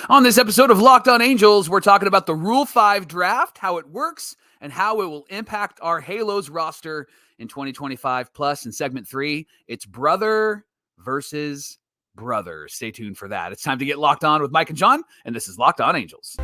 On this episode of Locked On Angels, we're talking about the Rule 5 draft, how it works, and how it will impact our Halos roster in 2025. Plus, in segment 3, it's brother versus brother. Stay tuned for that. It's time to get locked on with Mike and Jon, and this is Locked On Angels.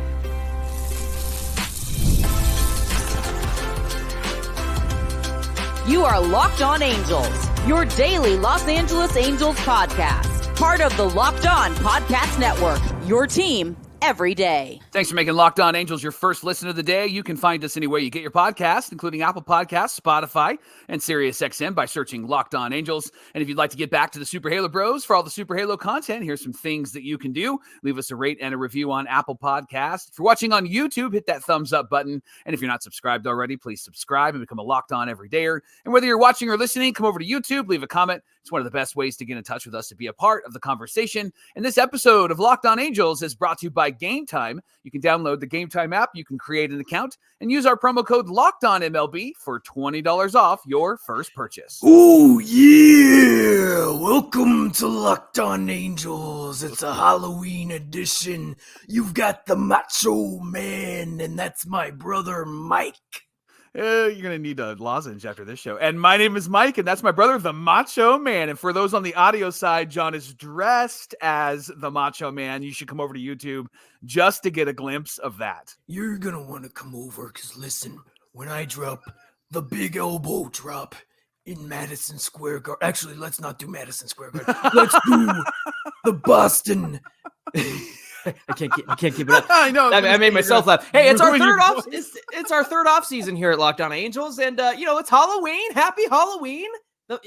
You are Locked On Angels, your daily Los Angeles Angels podcast. Part of the Locked On Podcast Network, your team every day. Thanks for making Locked On Angels your first listen of the day. You can find us anywhere you get your podcast, including Apple Podcasts, Spotify, and SiriusXM by searching Locked On Angels. And if you'd like to get back to the Super Halo Bros for all the Super Halo content, here's some things that you can do. Leave us a rate and a review on Apple Podcasts. If you're watching on YouTube, hit that thumbs up button. And if you're not subscribed already, please subscribe and become a Locked On everydayer. And whether you're watching or listening, come over to YouTube, leave a comment. It's one of the best ways to get in touch with us to be a part of the conversation. And this episode of Locked On Angels is brought to you by Gametime. You can download the Gametime app, you can create an account, and use our promo code LOCKEDONMLB for $20 off your first purchase. Oh, yeah! Welcome to Locked On Angels. It's a Halloween edition. You've got the Macho Man, and that's my brother Mike. You're going to need a lozenge after this show. And my name is Mike, and that's my brother, the Macho Man. And for those on the audio side, Jon is dressed as the Macho Man. You should come over to YouTube just to get a glimpse of that. You're going to want to come over because, listen, when I drop the big elbow drop in Madison Square Garden. Actually, let's not do Madison Square Garden. Let's do the Boston... I can't keep it up. I know. I made myself laugh. Hey, it's our third off. It's our third off season here at Locked On Angels, and it's Halloween. Happy Halloween!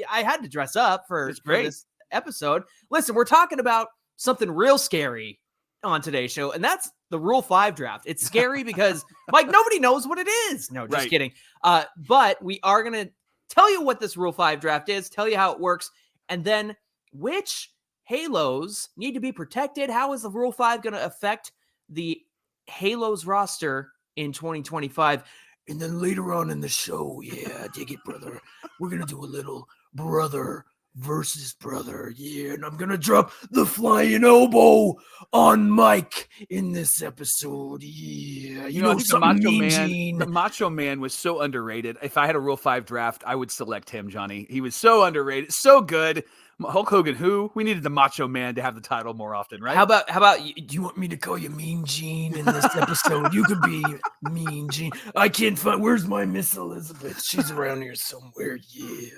I had to dress up for this episode. Listen, we're talking about something real scary on today's show, and that's the Rule 5 draft. It's scary because Mike, nobody knows what it is. No, just kidding. But we are gonna tell you what this Rule 5 draft is, tell you how it works, and then which Halos need to be protected. How is the Rule 5 going to affect the Halos roster in 2025? And then later on in the show, yeah, dig it, brother. We're going to do a little brother versus brother. Yeah, and I'm going to drop the flying elbow on Mike in this episode. Yeah, you know the Macho Man was so underrated. If I had a Rule 5 draft, I would select him, Johnny. He was so underrated, so good. Hulk Hogan, who? We needed the Macho Man to have the title more often, right? How about do you want me to call you Mean Gene in this episode? You could be Mean Gene. I can't find, where's my Miss Elizabeth? She's around here somewhere. Yeah.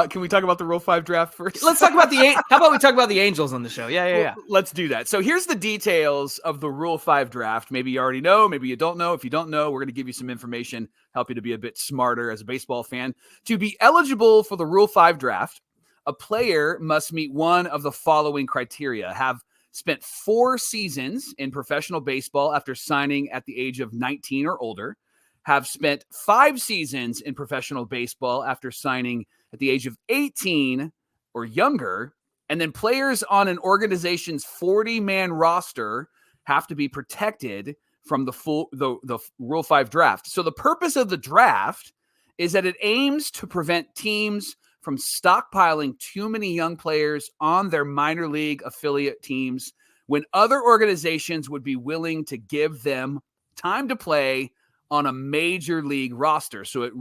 Can we talk about the Rule 5 draft first? Let's talk about how about we talk about the Angels on the show? Yeah. Let's do that. So here's the details of the Rule 5 draft. Maybe you already know, maybe you don't know. If you don't know, we're going to give you some information, help you to be a bit smarter as a baseball fan. To be eligible for the Rule 5 draft, a player must meet one of the following criteria: have spent 4 seasons in professional baseball after signing at the age of 19 or older, have spent 5 seasons in professional baseball after signing at the age of 18 or younger, and then players on an organization's 40-man roster have to be protected from the Rule 5 draft. So the purpose of the draft is that it aims to prevent teams from stockpiling too many young players on their minor league affiliate teams when other organizations would be willing to give them time to play on a major league roster. So it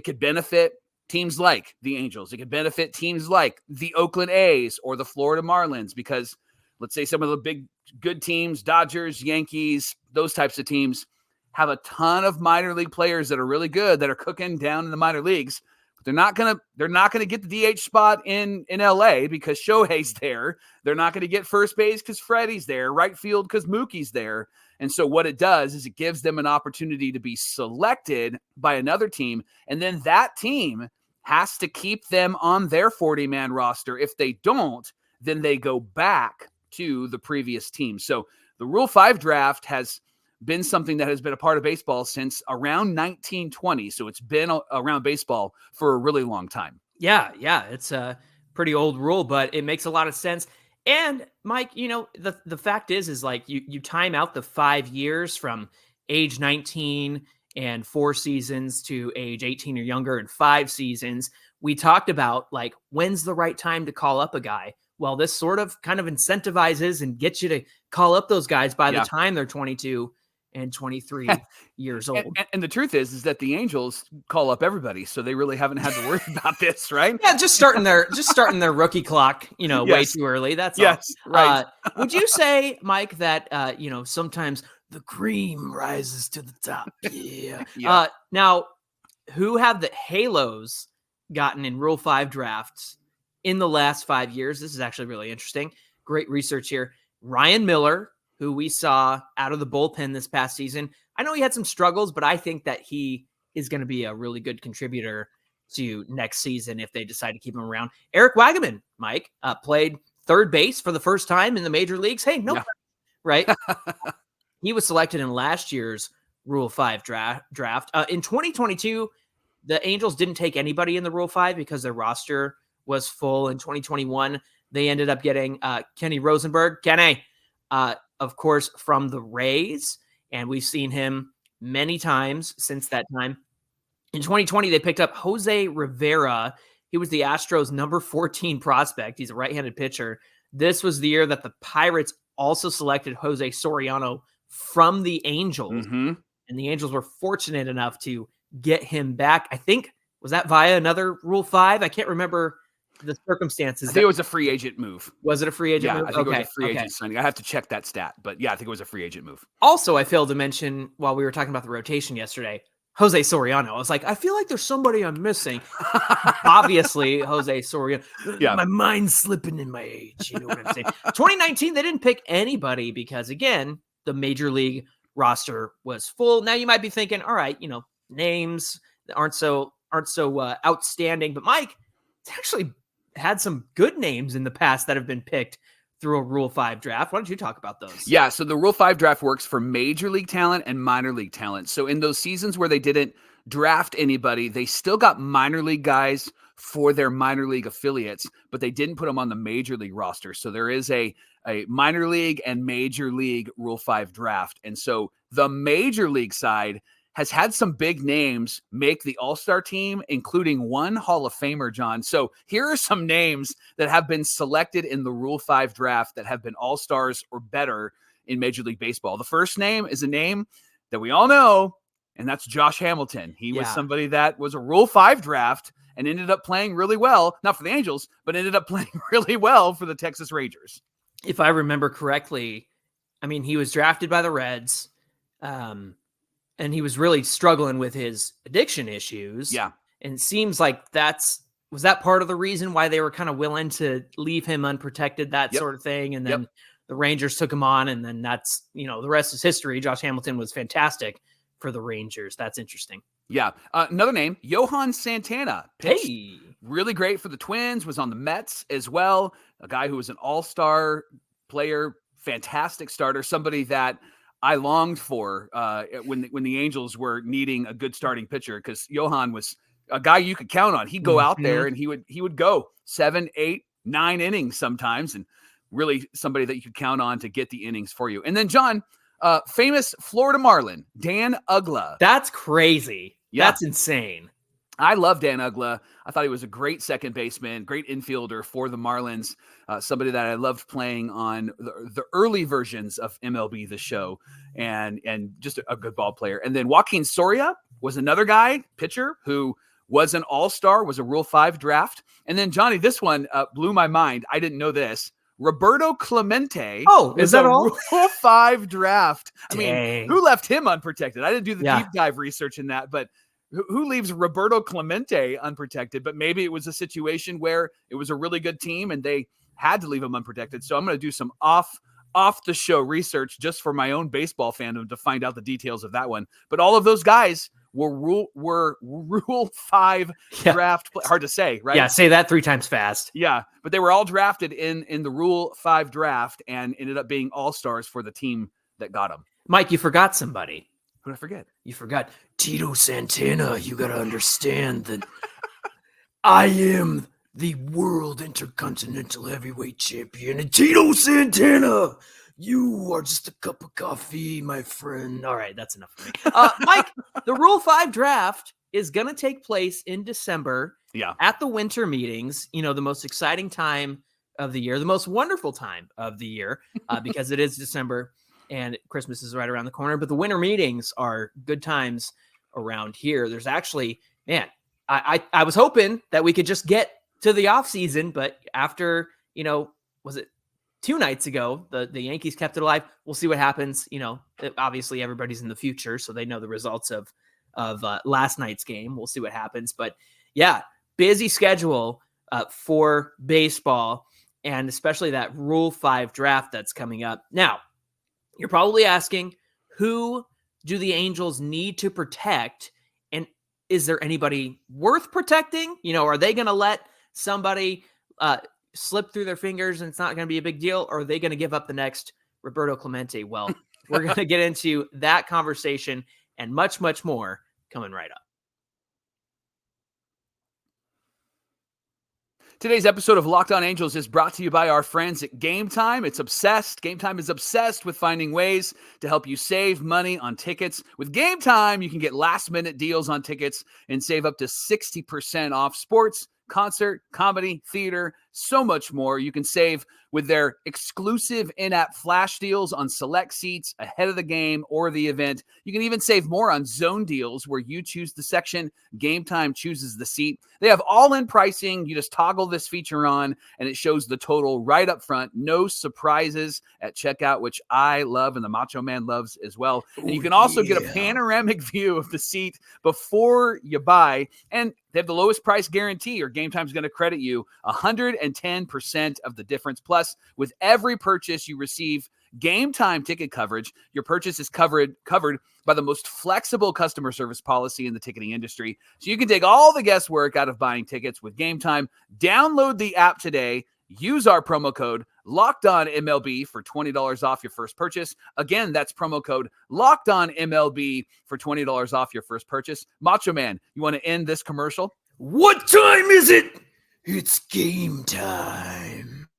could benefit teams like the Angels. It could benefit teams like the Oakland A's or the Florida Marlins, because let's say some of the big good teams, Dodgers, Yankees, those types of teams have a ton of minor league players that are really good, that are cooking down in the minor leagues. But they're not gonna get the DH spot in LA because Shohei's there. They're not going to get first base because Freddie's there, right field because Mookie's there. And so what it does is it gives them an opportunity to be selected by another team, and then that team has to keep them on their 40-man roster. If they don't, then they go back to the previous team. So the Rule 5 draft has been something that has been a part of baseball since around 1920. So it's been around baseball for a really long time. Yeah. It's a pretty old rule, but it makes a lot of sense. And Mike, the fact is like you time out the 5 years from age 19 and 4 seasons to age 18 or younger and 5 seasons. we talked about like, when's the right time to call up a guy? Well, this sort of kind of incentivizes and gets you to call up those guys by the time they're 22 and 23 years old. And the truth is that the Angels call up everybody, so they really haven't had to worry about this, right? Yeah, just starting their rookie clock, way too early. That's all. Right. Would you say, Mike, that sometimes the cream rises to the top? Yeah. Now, who have the Halos gotten in Rule 5 drafts in the last 5 years? This is actually really interesting. Great research here. Ryan Miller, who we saw out of the bullpen this past season. I know he had some struggles, but I think that he is going to be a really good contributor to next season if they decide to keep him around. Eric Wagaman, Mike, played third base for the first time in the major leagues. Hey, right? He was selected in last year's Rule 5 draft. In 2022, the Angels didn't take anybody in the Rule 5 because their roster was full. In 2021, they ended up getting Kenny Rosenberg. Kenny, of course, from the Rays, and we've seen him many times since that time. In 2020, they picked up Jose Rivera. He was the Astros' number 14 prospect. He's a right-handed pitcher. This was the year that the Pirates also selected Jose Soriano from the Angels, and the Angels were fortunate enough to get him back. I think, was that via another Rule 5? I can't remember the circumstances. I think it was a free agent move. Was it a free agent move? I think it was a free agent signing. I have to check that stat, but yeah, I think it was a free agent move. Also, I failed to mention while we were talking about the rotation yesterday, Jose Soriano. I was like, I feel like there's somebody I'm missing. Obviously, Jose Soriano. Yeah. My mind's slipping in my age. You know what I'm saying? 2019, they didn't pick anybody because, again, the major league roster was full. Now you might be thinking, all right, names aren't so outstanding, but Mike, it's actually had some good names in the past that have been picked through a Rule 5 draft. Why don't you talk about those? Yeah, so the Rule 5 draft works for major league talent and minor league talent. So in those seasons where they didn't draft anybody, they still got minor league guys for their minor league affiliates, but they didn't put them on the major league roster. So there is a minor league and major league Rule 5 draft. And so the major league side has had some big names make the All-Star team, including one Hall of Famer, John. So here are some names that have been selected in the Rule 5 draft that have been All-Stars or better in Major League Baseball. The first name is a name that we all know, and that's Josh Hamilton. He was somebody that was a Rule 5 draft and ended up playing really well, not for the Angels, but ended up playing really well for the Texas Rangers. If I remember correctly, he was drafted by the Reds, and he was really struggling with his addiction issues. Yeah. And it seems like was that part of the reason why they were kind of willing to leave him unprotected, that sort of thing. And then the Rangers took him on, and then that's, the rest is history. Josh Hamilton was fantastic for the Rangers. That's interesting. Yeah. Another name, Johan Santana. Pitched really great for the Twins, was on the Mets as well. A guy who was an all-star player, fantastic starter, somebody that I longed for when the Angels were needing a good starting pitcher, because Johan was a guy you could count on. He'd go out there and he would go 7, 8, 9 innings sometimes, and really somebody that you could count on to get the innings for you. And then, John, famous Florida Marlin, Dan Uggla. That's crazy. Yeah. That's insane. I love Dan Uggla. I thought he was a great second baseman, great infielder for the Marlins, somebody that I loved playing on the early versions of MLB The Show, and just a good ball player. And then Joaquin Soria was another guy, pitcher, who was an all-star, was a Rule 5 draft. And then, Johnny, this one blew my mind. I didn't know this. Roberto Clemente. Oh, is that all? Rule 5 draft. Dang. I mean, who left him unprotected? I didn't do the deep dive research in that, but who leaves Roberto Clemente unprotected? But maybe it was a situation where it was a really good team and they had to leave him unprotected. So I'm going to do some off the show research just for my own baseball fandom to find out the details of that one. But all of those guys were Rule 5 draft. Hard to say, right? Yeah, say that 3 times fast. Yeah, but they were all drafted in the Rule 5 draft and ended up being all-stars for the team that got them. Mike, you forgot somebody. Who did I forget? You forgot Tito Santana. You got to understand that I am the world intercontinental heavyweight champion, and Tito Santana You are just a cup of coffee, my friend. All right, that's enough for me. Mike, the Rule 5 draft is going to take place in December at the winter meetings, the most exciting time of the year, the most wonderful time of the year, because it is December and Christmas is right around the corner. But the winter meetings are good times around here. There's actually, man, I was hoping that we could just get to the off season, but after, was it 2 nights ago, the Yankees kept it alive. We'll see what happens. Obviously everybody's in the future, so they know the results of last night's game. We'll see what happens. But yeah, busy schedule for baseball, and especially that Rule 5 draft that's coming up. Now, you're probably asking, who do the Angels need to protect? And is there anybody worth protecting? Are they going to let somebody slip through their fingers and it's not going to be a big deal? Or are they going to give up the next Roberto Clemente? Well, we're going to get into that conversation and much, much more coming right up. Today's episode of Locked On Angels is brought to you by our friends at Gametime. Gametime is obsessed with finding ways to help you save money on tickets. With Gametime, you can get last-minute deals on tickets and save up to 60% off sports, concert, comedy, theater, so much more. You can save with their exclusive in-app flash deals on select seats ahead of the game or the event. You can even save more on zone deals where you choose the section, Gametime chooses the seat. They have all-in pricing. You just toggle this feature on and it shows the total right up front. No surprises at checkout, which I love and the Macho Man loves as well. And you can also get a panoramic view of the seat before you buy. And they have the lowest price guarantee, or Gametime's going to credit you 110% of the difference. Plus, with every purchase you receive Gametime ticket coverage, your purchase is covered by the most flexible customer service policy in the ticketing industry. So you can take all the guesswork out of buying tickets with Gametime. Download the app today. Use our promo code LOCKEDONMLB for $20 off your first purchase. Again, that's promo code LOCKEDONMLB for $20 off your first purchase. Macho Man, you want to end this commercial? What time is it? It's game time.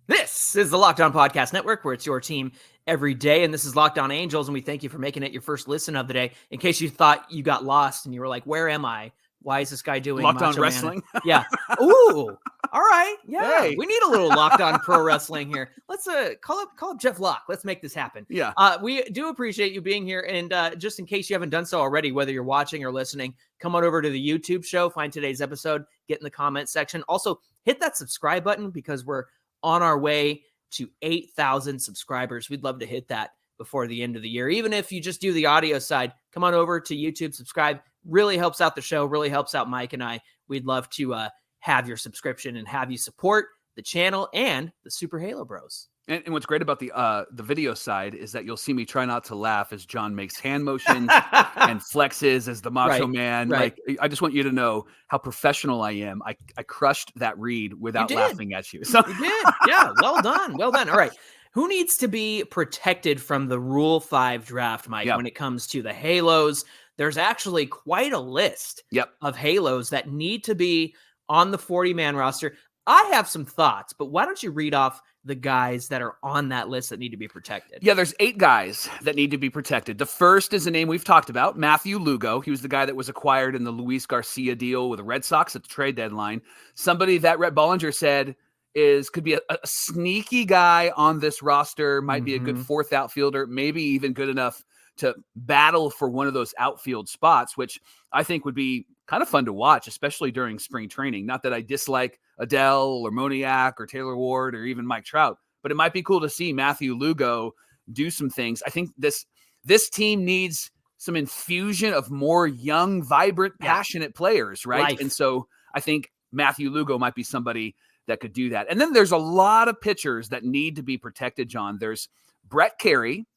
This is the Locked On Podcast Network, where it's your team every day. And this is Locked On Angels, and we thank you for making it your first listen of the day. In case you thought you got lost and you were like, where am I? Why is this guy doing Locked Macho On Wrestling? Yeah. Ooh. All right. Yeah. Hey. We need a little Locked On Pro Wrestling here. Let's call up Jeff Locke. Let's make this happen. Yeah. We do appreciate you being here. And just in case you haven't done so already, whether you're watching or listening, come on over to the YouTube show, find today's episode, get in the comment section. Also, hit that subscribe button because we're on our way to 8,000 subscribers. We'd love to hit that before the end of the year. Even if you just do the audio side, come on over to YouTube, subscribe. Really helps out the show, really helps out Mike and I. We'd love to have your subscription and have you support the channel and the Super Halo Bros. And what's great about the video side is that you'll see me try not to laugh as John makes hand motions and flexes as the Macho Man. Right. Like, I just want you to know how professional I am. I crushed that read without laughing at you. So You did. Yeah. Well done. Well done. All right. Who needs to be protected from the Rule 5 draft, Mike, when it comes to the Halos? There's actually quite a list of Halos that need to be on the 40-man roster. I have some thoughts, but why don't you read off the guys that are on that list that need to be protected? Yeah, there's 8 guys that need to be protected. The first is a name we've talked about, Matthew Lugo. He was the guy that was acquired in the Luis Garcia deal with the Red Sox at the trade deadline. Somebody that Rhett Bollinger said could be a sneaky guy on this roster, might be a good fourth outfielder, maybe even good enough to battle for one of those outfield spots, which I think would be kind of fun to watch, especially during spring training. Not that I dislike Adele or Moniak or Taylor Ward or even Mike Trout, but it might be cool to see Matthew Lugo do some things. I think this team needs some infusion of more young, vibrant, passionate players, right? And so I think Matthew Lugo might be somebody that could do that. And then there's a lot of pitchers that need to be protected, John. There's Brett Carey,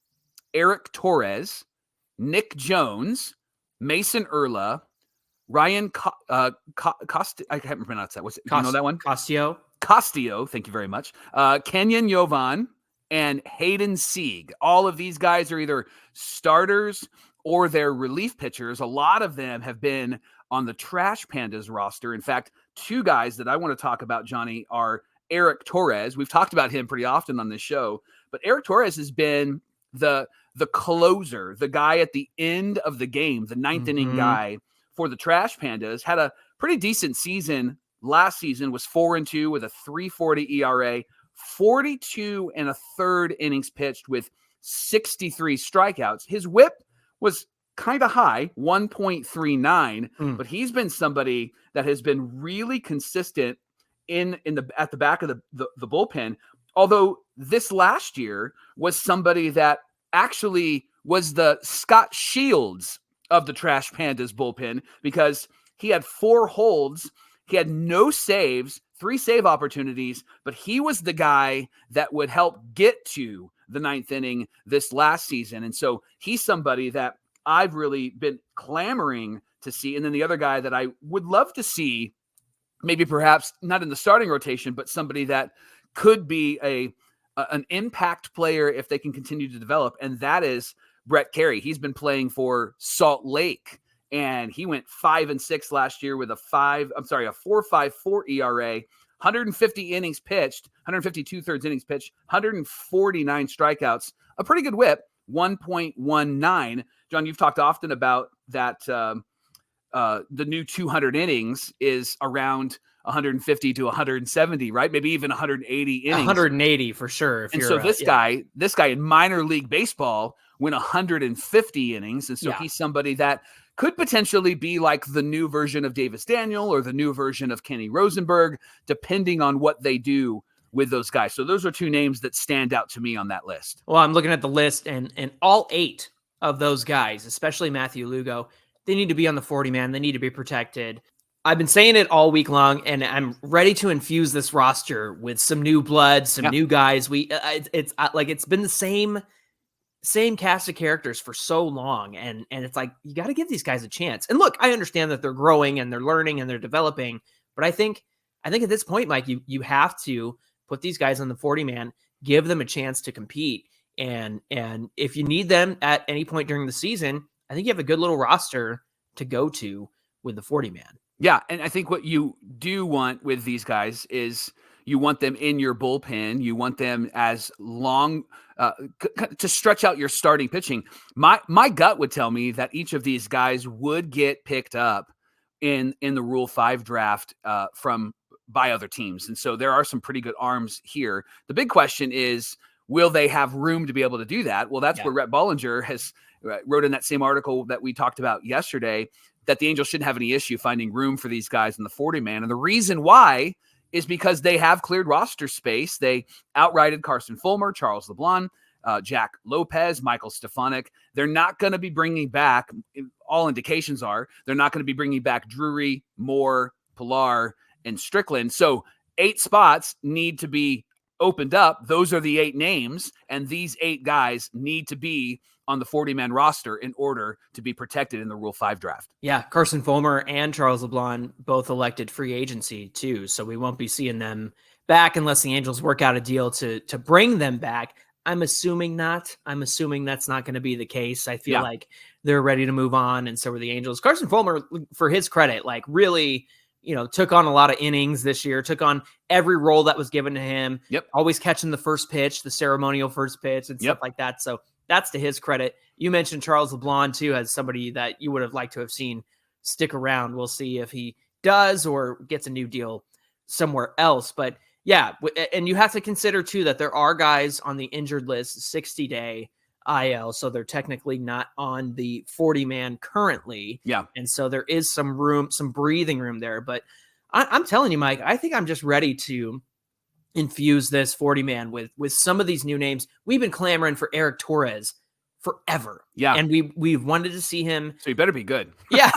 Eric Torres, Nick Jones, Mason Urla, Ryan I can't pronounce that. Do you know that one? Castillo, thank you very much. Kenyon Yovan and Hayden Sieg. All of these guys are either starters or they're relief pitchers. A lot of them have been on the Trash Pandas roster. In fact, 2 guys that I want to talk about, Johnny, are Eric Torres. We've talked about him pretty often on this show, but Eric Torres has been the closer, the guy at the end of the game, the ninth inning guy for the Trash Pandas. Had a pretty decent season last season, was 4-2 with a 3.40 ERA, 42 and a third innings pitched with 63 strikeouts. His whip was kind of high, 1.39, but he's been somebody that has been really consistent at the back of the bullpen. Although this last year was somebody that actually was the Scott Shields of the Trash Pandas bullpen, because he had 4 holds, he had no saves, 3 save opportunities, but he was the guy that would help get to the 9th inning this last season. And so he's somebody that I've really been clamoring to see. And then the other guy that I would love to see, maybe perhaps not in the starting rotation, but somebody that could be an impact player if they can continue to develop, and that is Brett Carey. He's been playing for Salt Lake, and he went 5-6 last year with a 4.54 ERA, 150 innings pitched, 152 thirds innings pitched, 149 strikeouts, a pretty good whip, 1.19. John, you've talked often about that the new 200 innings is around 150 to 170, right? Maybe even 180 innings. 180 for sure. And so this guy in minor league baseball went 150 innings. And so he's somebody that could potentially be like the new version of Davis Daniel or the new version of Kenny Rosenberg, depending on what they do with those guys. So those are 2 names that stand out to me on that list. Well, I'm looking at the list, and all 8 of those guys, especially Matthew Lugo, they need to be on the 40-man. They need to be protected. I've been saying it all week long, and I'm ready to infuse this roster with some new blood, some new guys. It's been the same cast of characters for so long, and it's like, you got to give these guys a chance. And look, I understand that they're growing and they're learning and they're developing, but I think at this point, Mike, you have to put these guys on the 40-man, give them a chance to compete, and if you need them at any point during the season, I think you have a good little roster to go to with the 40-man. Yeah, and I think what you do want with these guys is you want them in your bullpen. You want them as long to stretch out your starting pitching. My gut would tell me that each of these guys would get picked up in the Rule 5 draft by other teams. And so there are some pretty good arms here. The big question is, will they have room to be able to do that? Well, that's where Rhett Bollinger has wrote in that same article that we talked about yesterday, that the Angels shouldn't have any issue finding room for these guys in the 40-man. And the reason why is because they have cleared roster space. They outrighted Carson Fulmer, Charles LeBlanc, Jack Lopez, Michael Stefanik. They're not going to be bringing back, all indications are, they're not going to be bringing back Drury, Moore, Pilar, and Strickland. So 8 spots need to be opened up. Those are the 8 names, and these 8 guys need to be on the 40-man roster in order to be protected in the Rule 5 draft. Yeah, Carson Fulmer and Charles LeBlanc both elected free agency too, so we won't be seeing them back unless the Angels work out a deal to bring them back. I'm assuming not. I'm assuming that's not going to be the case. I feel like they're ready to move on, and so are the Angels. Carson Fulmer, for his credit, like really, took on a lot of innings this year, took on every role that was given to him. Yep. Always catching the first pitch, the ceremonial first pitch and stuff like that. So that's to his credit. You mentioned Charles LeBlanc too, as somebody that you would have liked to have seen stick around. We'll see if he does or gets a new deal somewhere else. But yeah, and you have to consider too that there are guys on the injured list, 60-day IL, so they're technically not on the 40-man currently. Yeah. And so there is some room, some breathing room there. But I'm telling you, Mike, I think I'm just ready to infuse this 40-man with some of these new names. We've been clamoring for Eric Torres forever. Yeah. And we've wanted to see him. So he better be good. Yeah.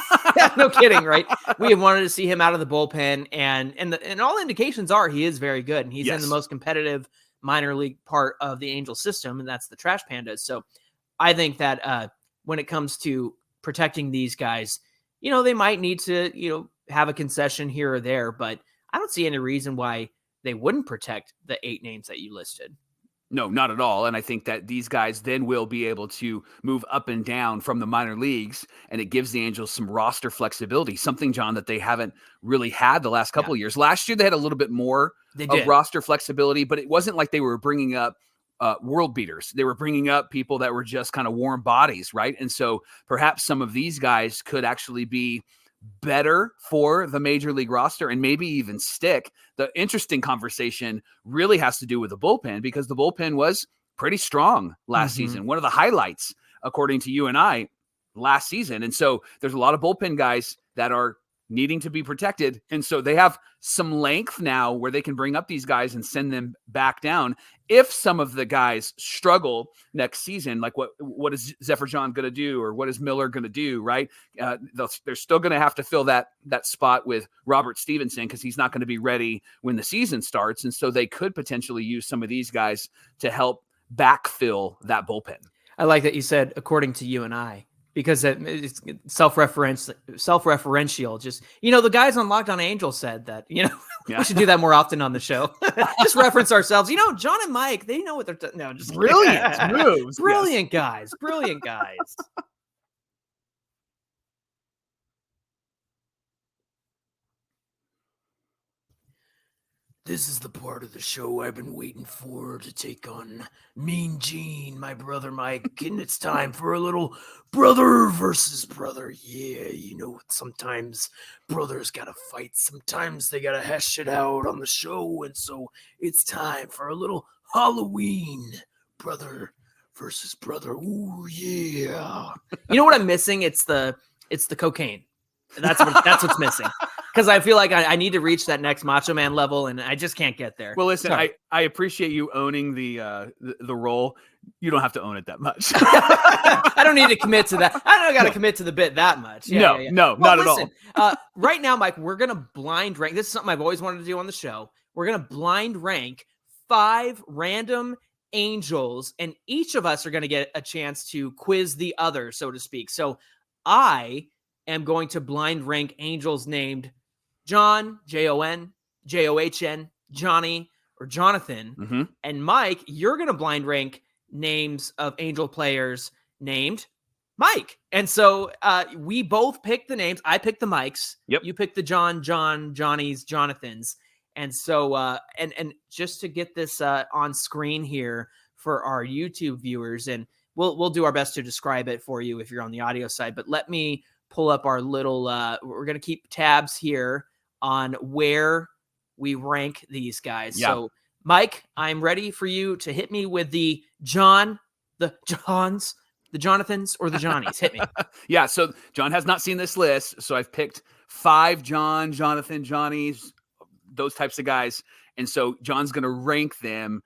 No kidding, right? We have wanted to see him out of the bullpen, and all indications are he is very good, and he's in the most competitive minor league part of the Angel system, and that's the Trash Pandas. So I think that when it comes to protecting these guys, they might need to, have a concession here or there, but I don't see any reason why they wouldn't protect the 8 names that you listed. No, not at all. And I think that these guys then will be able to move up and down from the minor leagues, and it gives the Angels some roster flexibility, something, John, that they haven't really had the last couple of years. Last year, they had a little bit more of roster flexibility, but it wasn't like they were bringing up world beaters. They were bringing up people that were just kind of warm bodies, right? And so perhaps some of these guys could actually be better for the major league roster and maybe even stick. The interesting conversation really has to do with the bullpen, because the bullpen was pretty strong last season. One of the highlights, according to you and I, last season. And so there's a lot of bullpen guys that are needing to be protected. And so they have some length now where they can bring up these guys and send them back down. If some of the guys struggle next season, like what is Zephyr John going to do, or what is Miller going to do, right? They're still going to have to fill that spot with Robert Stevenson, because he's not going to be ready when the season starts. And so they could potentially use some of these guys to help backfill that bullpen. I like that you said, according to you and I, because it's self-referential. Just, the guys on Locked On Angels said that, we should do that more often on the show. Just reference ourselves. John and Mike, they know what they're no, just brilliant moves. Brilliant guys. Brilliant guys. This is the part of the show I've been waiting for to take on Mean Gene, my brother Mike, and it's time for a little brother versus brother. Yeah, sometimes brothers gotta fight, sometimes they gotta hash it out on the show, and so it's time for a little Halloween brother versus brother. Ooh, yeah. You know what I'm missing? It's the cocaine. That's what's missing. Because I feel like I need to reach that next Macho Man level, and I just can't get there. Well, listen, I appreciate you owning the role. You don't have to own it that much. I don't need to commit to that. I don't got to commit to the bit that much. No, not at all. Right now, Mike, we're going to blind rank. This is something I've always wanted to do on the show. We're going to blind rank 5 random Angels, and each of us are going to get a chance to quiz the other, so to speak. So I am going to blind rank Angels named John, Jon, John, Johnny, or Jonathan. Mm-hmm. And Mike, you're going to blind rank names of Angel players named Mike. And so we both picked the names. I picked the Mikes. Yep. You picked the John, Johnnies, Jonathans. And so, and just to get this on screen here for our YouTube viewers, and we'll do our best to describe it for you if you're on the audio side, but let me pull up our little, we're going to keep tabs here on where we rank these guys. Yeah. So Mike, I'm ready for you to hit me with the John, the Johns, the Jonathans, or the Johnnies. Hit me. Yeah. So John has not seen this list. So I've picked 5 John, Jonathan, Johnnies, those types of guys. And so John's going to rank them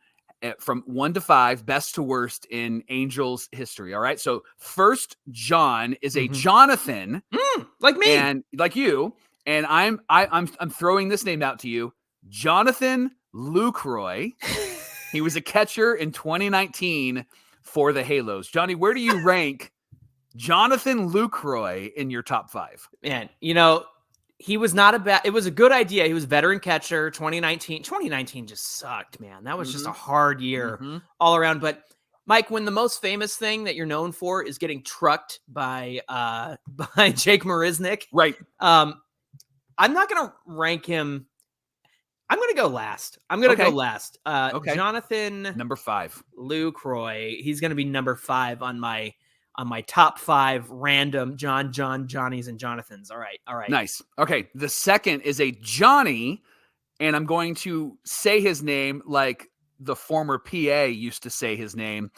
from 1 to 5, best to worst in Angels history. All right. So first John is a Jonathan, like me and like you. And I'm throwing this name out to you, Jonathan Lucroy. He was a catcher in 2019 for the Halos. Johnny, where do you rank Jonathan Lucroy in your top 5? Man, he was not it was a good idea. He was a veteran catcher, 2019. 2019 just sucked, man. That was just a hard year all around. But Mike, when the most famous thing that you're known for is getting trucked by Jake Marisnick, right? I'm not going to rank him. I'm going to go last. Go last. Okay. Jonathan number 5. Lucroy. He's going to be number 5 on my top 5 random Johnnies, and Jonathans. All right. Nice. Okay. The second is a Johnny, and I'm going to say his name like the former PA used to say his name,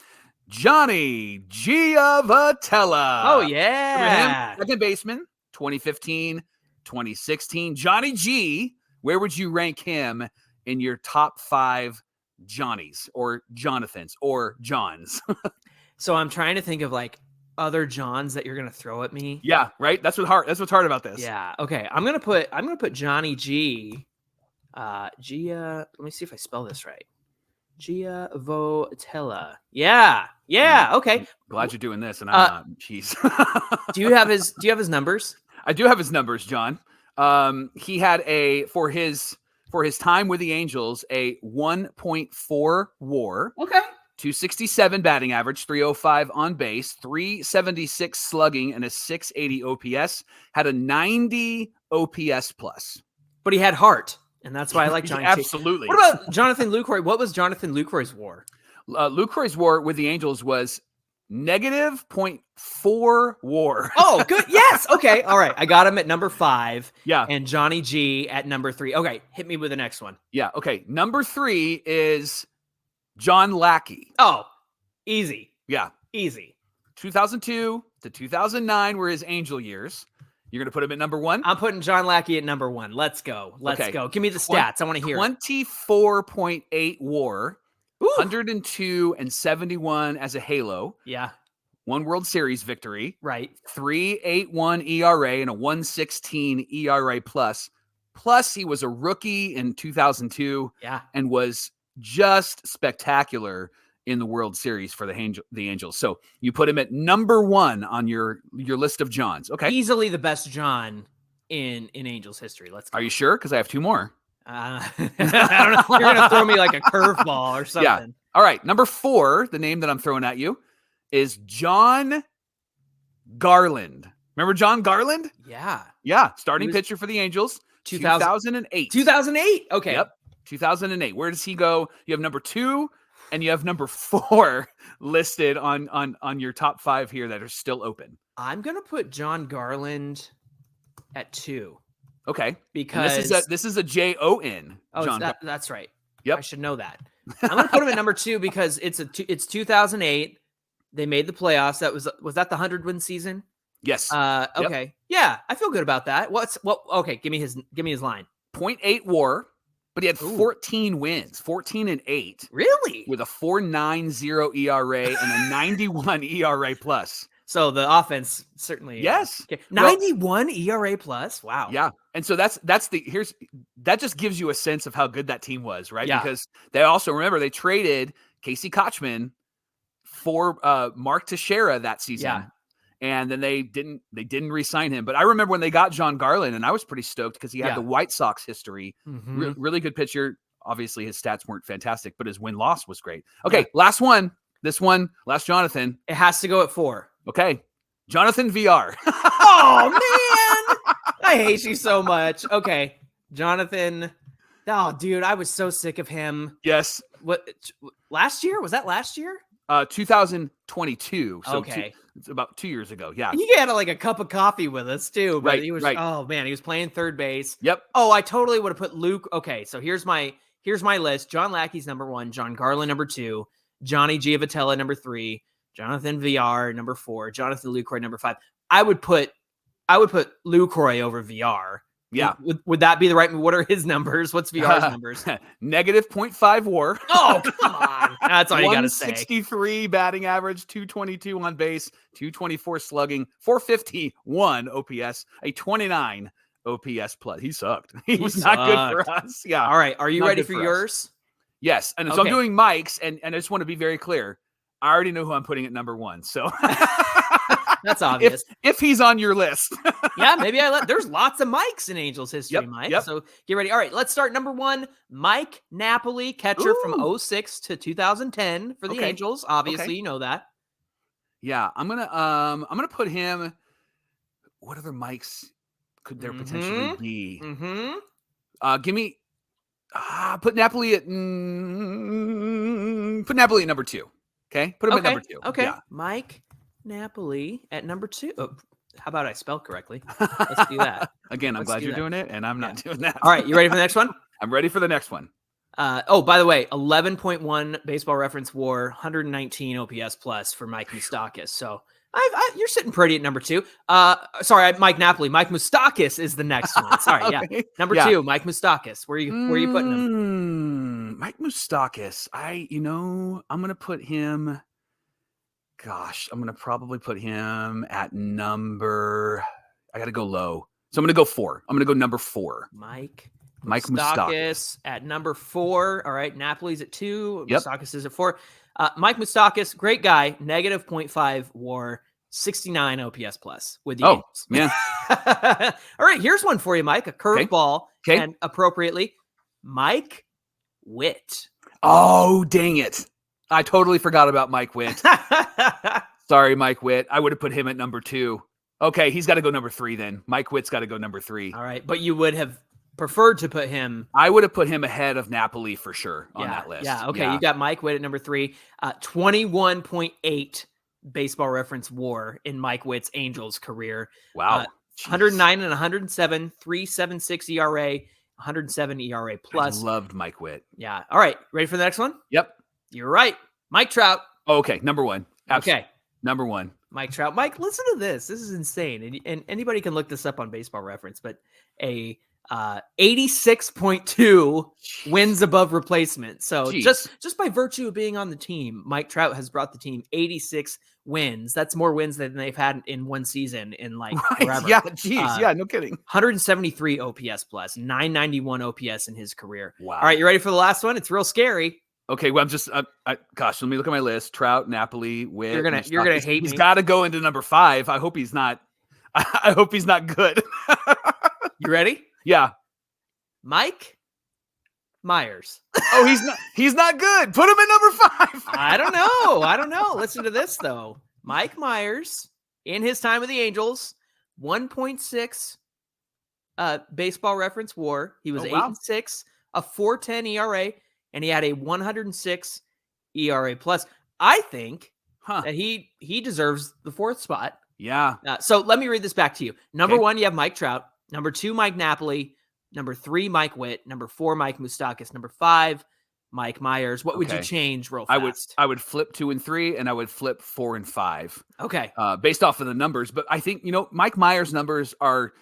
Johnny Giavatella. Oh, yeah. Second baseman, 2015, 2016. Johnny G, where would you rank him in your top 5 Johnnies or Jonathans or Johns? So I'm trying to think of like other Johns that you're going to throw at me. Yeah, right. That's what's hard about this. Yeah. Okay. I'm going to put Johnny G. Gia. Let me see if I spell this right. Giavatella. Yeah. Okay. Glad you're doing this, and I'm not. Jeez. Do you have his numbers? I do have his numbers, John. He had for his time with the Angels, a 1.4 WAR. Okay. 267 batting average, 305 on base, 376 slugging, and a 680 OPS. Had a 90 OPS plus. But he had heart, and that's why I like Johnny. Absolutely. What about Jonathan Lucroy? What was Jonathan Lucroy's WAR? Lucroy's WAR with the Angels was negative 0.4 WAR. Oh, good. Yes. Okay. All right. I got him at number 5. Yeah. And Johnny G at number 3. Okay. Hit me with the next one. Yeah. Okay. Number 3 is John Lackey. Oh, easy. Yeah. Easy. 2002 to 2009 were his Angel years. You're going to put him at number 1? I'm putting John Lackey at number 1. Let's go. Let's go. Give me the stats. I want to hear 24.8 WAR. Ooh. 102 and 71 as a Halo. Yeah. 1 World Series victory. Right. 3.81 ERA and a 1.16 ERA plus. Plus, he was a rookie in 2002. Yeah. And was just spectacular in the World Series for the Angels. So you put him at number 1 on your list of Johns. Okay. Easily the best John in Angels history. Let's go. Are you sure? Because I have 2 more. I don't know. You're going to throw me like a curveball or something. Yeah. All right. Number 4, the name that I'm throwing at you, is John Garland. Remember John Garland? Yeah. Yeah. Starting pitcher for the Angels. 2008. 2008. Okay. Yep. 2008. Where does he go? You have number 2 and you have number 4 listed on your top 5 here that are still open. I'm going to put John Garland at 2. Okay. Because this is a Jon. Oh, that's right. Yep. I should know that. I'm going to put him at number 2 because it's 2008. They made the playoffs. Was that the 100-win season? Yes. Okay. Yep. Yeah, I feel good about that. Okay, give me his line. 0.8 WAR, but he had 14 wins, 14-8. Really? With a 4.90 ERA and a 91 ERA plus. So the offense certainly. Yes. Okay. 91 ERA plus. Wow. Yeah. And so that just gives you a sense of how good that team was, right? Yeah. Because they also, remember, they traded Casey Kochman for Mark Teixeira that season. Yeah. And then they didn't re-sign him. But I remember when they got John Garland, and I was pretty stoked because he had the White Sox history. Mm-hmm. Really good pitcher. Obviously, his stats weren't fantastic, but his win-loss was great. Okay, last one. This one, last Jonathan. It has to go at 4. Okay, Jonathan VR. Oh, man. I hate you so much. Okay, Jonathan. Oh, dude, I was so sick of him. Yes. What? Last year? Was that last year? 2022. So okay. It's about 2 years ago. Yeah. He had like a cup of coffee with us too. But right. He was. Right. Oh man, he was playing third base. Yep. Oh, I totally would have put Luke. Okay, so here's my list. John Lackey's number 1. John Garland number 2. Johnny Giavotella number 3. Jonathan VR number 4. Jonathan Lucroy number 5. I would put Lucroy over VR. Yeah. Would that be the right? What are his numbers? What's VR's numbers? Negative 0.5 WAR. Oh, come on. That's all you got to say. 163 batting average, 222 on base, 224 slugging, 451 OPS, a 29 OPS plus. He sucked. He was not good for us. Yeah. All right. Are you ready for yours? Yes. And so I'm doing Mike's, and I just want to be very clear. I already know who I'm putting at number 1. So that's obvious. If he's on your list. Yeah, maybe there's lots of Mikes in Angels history, Mike. Yep. So get ready. All right, let's start. Number 1, Mike Napoli, catcher from 06 to 2010 for the Angels. Obviously, you know that. Yeah, I'm gonna put him. What other Mikes could there potentially be? Give me. Put Napoli at number 2. Okay, put him at number 2. Okay, yeah. Mike Napoli at number 2. Oh, how about I spell correctly? Let's do that. Again, I'm glad you're doing it, and I'm not doing that. All right, you ready for the next one? I'm ready for the next one. By the way, 11.1 Baseball Reference WAR, 119 OPS plus for Mike Moustakas. So you're sitting pretty at number 2. Sorry, Mike Napoli. Mike Moustakas is the next one. Sorry, okay. Yeah. Number 2, Mike Moustakas. Where are you putting him? Mike Moustakas. I'm gonna put him. Gosh, I'm gonna probably put him at number. I gotta go low, so I'm gonna go 4. I'm gonna go number 4. Mike Moustakas at number 4. All right, Napoli's at 2. Yep. Moustakas is at 4. Mike Moustakas, great guy. Negative 0.5 WAR, 69 OPS plus with the Angels. Man. All right, here's one for you, Mike. A curveball, and appropriately, Mike Witt. Oh, dang it! I totally forgot about Mike Witt. Sorry, Mike Witt. I would have put him at number 2. Okay, he's got to go number 3 then. Mike Witt's got to go number 3. All right, but you would have preferred to put him. I would have put him ahead of Napoli for sure on that list. Yeah, okay. You got Mike Witt at number 3. 21.8 Baseball Reference WAR in Mike Witt's Angels career. Wow. 109 and 107, 3.76 ERA, 107 ERA plus. I loved Mike Witt. Yeah. All right. Ready for the next one? Yep. You're right. Mike Trout. Oh, okay. Number 1. Okay. Number 1. Mike Trout. Mike, listen to this. This is insane. And anybody can look this up on Baseball Reference, but a 86.2 wins above replacement. So just by virtue of being on the team, Mike Trout has brought the team 86 wins. That's more wins than they've had in one season in forever. Yeah, yeah, no kidding. 173 OPS plus, 991 OPS in his career. Wow. All right, you ready for the last one? It's real scary. Okay, well, I'm just, gosh, let me look at my list. Trout, Napoli, Witt. You're gonna hate me. He's got to go into number 5. I hope he's not. I hope he's not good. You ready? Yeah. Mike Myers. Oh, he's not good. Put him at number 5. I don't know. Listen to this though. Mike Myers in his time with the Angels, 1.6 Baseball Reference WAR. He was 8-6, a 4.10 ERA, and he had a 106 ERA plus. I think that he deserves the 4th spot. Yeah. So let me read this back to you. Number 1, you have Mike Trout. Number 2, Mike Napoli. Number 3, Mike Witt. Number 4, Mike Moustakas. Number 5, Mike Myers. What would you change real fast? I would flip 2 and 3, and I would flip 4 and 5. Okay. Based off of the numbers. But I think, Mike Myers' numbers are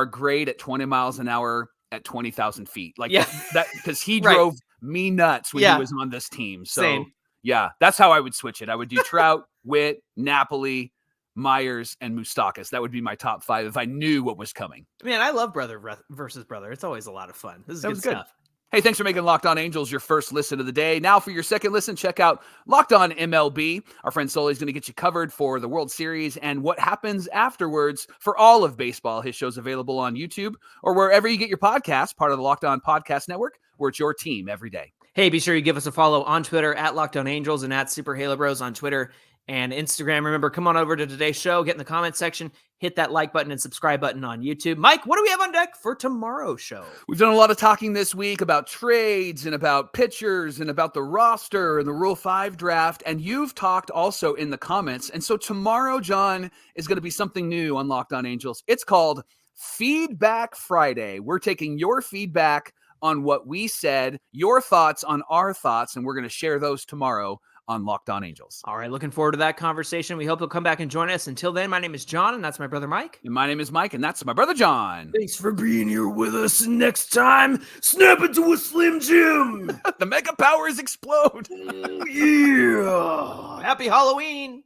great at 20 miles an hour at 20,000 feet. That because he drove me nuts when he was on this team. So yeah, that's how I would switch it. I would do Trout, Witt, Napoli, Myers, and Moustakas. That would be my top 5 if I knew what was coming. Man, I love brother versus brother. It's always a lot of fun. This is good stuff. Hey, thanks for making Locked On Angels your first listen of the day. Now for your second listen, check out Locked On MLB. Our friend Sully is going to get you covered for the World Series and what happens afterwards for all of baseball. His show's available on YouTube or wherever you get your podcasts, part of the Locked On Podcast Network, where it's your team every day. Hey, be sure you give us a follow on Twitter at Locked On Angels and at Super Halo Bros on Twitter and Instagram. Remember, come on over to today's show, get in the comments section, hit that like button and subscribe button on YouTube. Mike, what do we have on deck for tomorrow's show? We've done a lot of talking this week about trades and about pitchers and about the roster and the Rule 5 draft. And you've talked also in the comments. And so tomorrow, John, is going to be something new on Locked On Angels. It's called Feedback Friday. We're taking your feedback on what we said, your thoughts on our thoughts, and we're going to share those tomorrow on Locked On Angels. All right, looking forward to that conversation. We hope you'll come back and join us. Until then, my name is John, and that's my brother Mike. And my name is Mike, and that's my brother John. Thanks for being here with us, and next time, snap into a Slim Jim! The mega powers explode! Yeah! Happy Halloween!